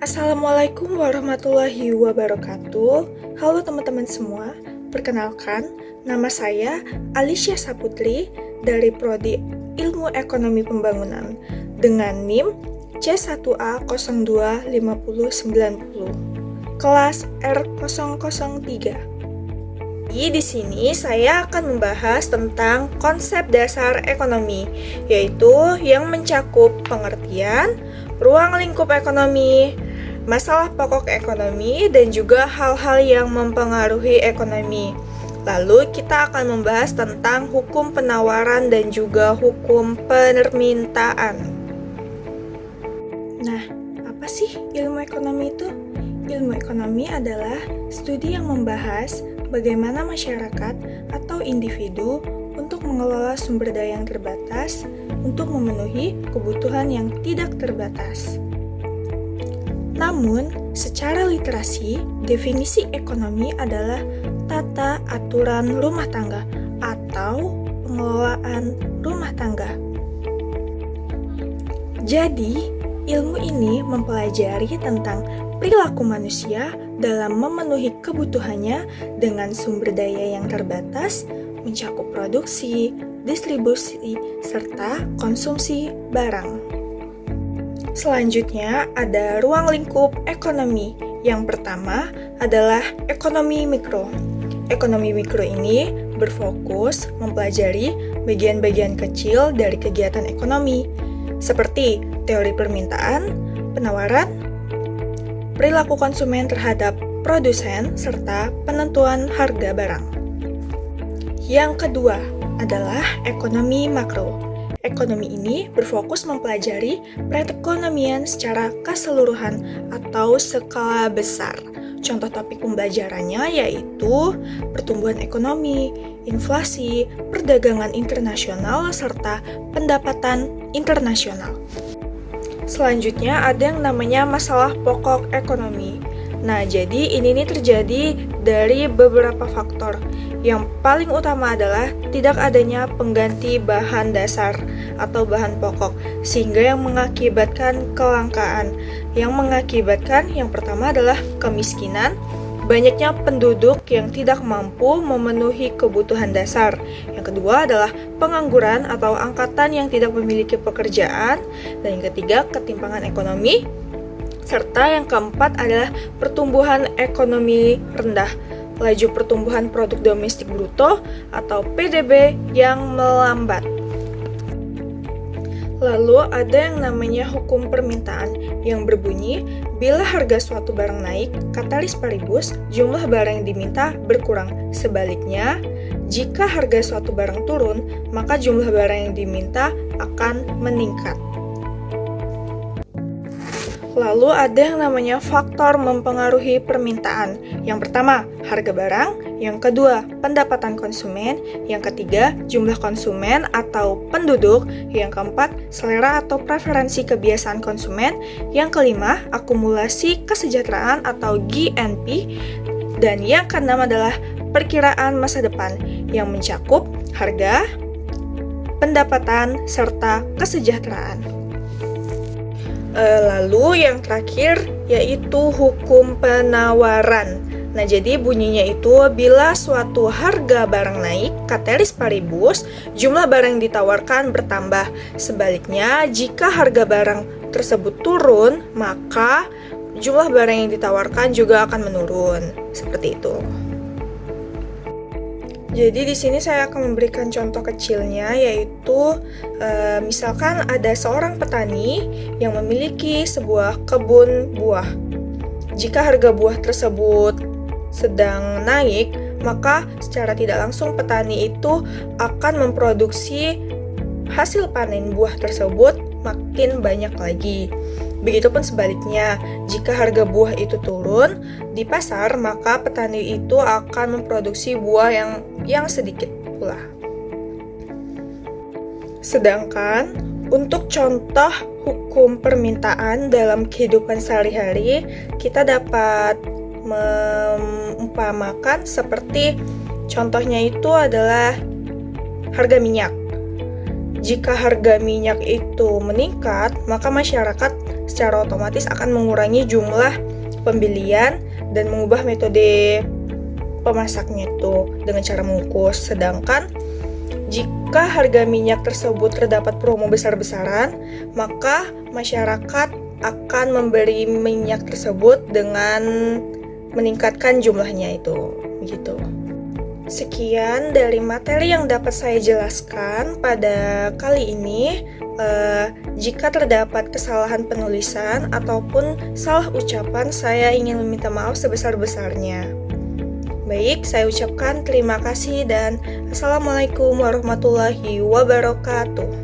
Assalamualaikum warahmatullahi wabarakatuh. Halo teman-teman semua, perkenalkan nama saya Alicia Saputri dari Prodi Ilmu Ekonomi Pembangunan dengan NIM C1A025090 kelas R003. Di sini saya akan membahas tentang konsep dasar ekonomi, yaitu yang mencakup pengertian, ruang lingkup ekonomi, masalah pokok ekonomi, dan juga hal-hal yang mempengaruhi ekonomi. Lalu kita akan membahas tentang hukum penawaran dan juga hukum permintaan. Nah, apa sih ilmu ekonomi itu? Ilmu ekonomi adalah studi yang membahas bagaimana masyarakat atau individu untuk mengelola sumber daya yang terbatas untuk memenuhi kebutuhan yang tidak terbatas. Namun, secara literasi, definisi ekonomi adalah tata aturan rumah tangga atau pengelolaan rumah tangga. Jadi, ilmu ini mempelajari tentang perilaku manusia dalam memenuhi kebutuhannya dengan sumber daya yang terbatas, mencakup produksi, distribusi, serta konsumsi barang. Selanjutnya ada ruang lingkup ekonomi. Yang pertama adalah ekonomi mikro. Ekonomi mikro ini berfokus mempelajari bagian-bagian kecil dari kegiatan ekonomi, seperti teori permintaan, penawaran, perilaku konsumen terhadap produsen, serta penentuan harga barang. Yang kedua adalah ekonomi makro. Ekonomi ini berfokus mempelajari perekonomian secara keseluruhan atau skala besar. Contoh topik pembelajarannya yaitu pertumbuhan ekonomi, inflasi, perdagangan internasional, serta pendapatan internasional. Selanjutnya ada yang namanya masalah pokok ekonomi. Nah, jadi ini terjadi dari beberapa faktor. Yang paling utama adalah tidak adanya pengganti bahan dasar atau bahan pokok, sehingga yang mengakibatkan kelangkaan. Yang mengakibatkan yang pertama adalah kemiskinan, banyaknya penduduk yang tidak mampu memenuhi kebutuhan dasar. Yang kedua adalah pengangguran atau angkatan yang tidak memiliki pekerjaan. Dan yang ketiga, ketimpangan ekonomi. Serta yang keempat adalah pertumbuhan ekonomi rendah, laju pertumbuhan produk domestik bruto atau PDB yang melambat. Lalu ada yang namanya hukum permintaan yang berbunyi, bila harga suatu barang naik, katalis paribus, jumlah barang yang diminta berkurang. Sebaliknya, jika harga suatu barang turun, maka jumlah barang yang diminta akan meningkat. Lalu ada yang namanya faktor mempengaruhi permintaan. Yang pertama, harga barang. Yang kedua, pendapatan konsumen. Yang ketiga, jumlah konsumen atau penduduk. Yang keempat, selera atau preferensi kebiasaan konsumen. Yang kelima, akumulasi kesejahteraan atau GNP. Dan yang keenam adalah perkiraan masa depan yang mencakup harga, pendapatan, serta kesejahteraan. Lalu yang terakhir yaitu hukum penawaran. Nah, jadi bunyinya itu bila suatu harga barang naik, katalis paribus, jumlah barang yang ditawarkan bertambah. Sebaliknya, jika harga barang tersebut turun, maka jumlah barang yang ditawarkan juga akan menurun. Seperti itu. Jadi di sini saya akan memberikan contoh kecilnya, yaitu misalkan ada seorang petani yang memiliki sebuah kebun buah. Jika harga buah tersebut sedang naik, maka secara tidak langsung petani itu akan memproduksi hasil panen buah tersebut makin banyak lagi. Begitupun sebaliknya, jika harga buah itu turun di pasar, maka petani itu akan memproduksi buah yang sedikit pula. Sedangkan untuk contoh hukum permintaan dalam kehidupan sehari-hari, kita dapat mengumpamakan seperti contohnya itu adalah harga minyak. Jika harga minyak itu meningkat, maka masyarakat secara otomatis akan mengurangi jumlah pembelian dan mengubah metode pemasaknya itu dengan cara mengukus. Sedangkan jika harga minyak tersebut terdapat promo besar-besaran, maka masyarakat akan membeli minyak tersebut dengan meningkatkan jumlahnya itu, begitu. Sekian dari materi yang dapat saya jelaskan pada kali ini. Jika terdapat kesalahan penulisan ataupun salah ucapan, saya ingin meminta maaf sebesar-besarnya. Baik, saya ucapkan terima kasih dan Assalamualaikum warahmatullahi wabarakatuh.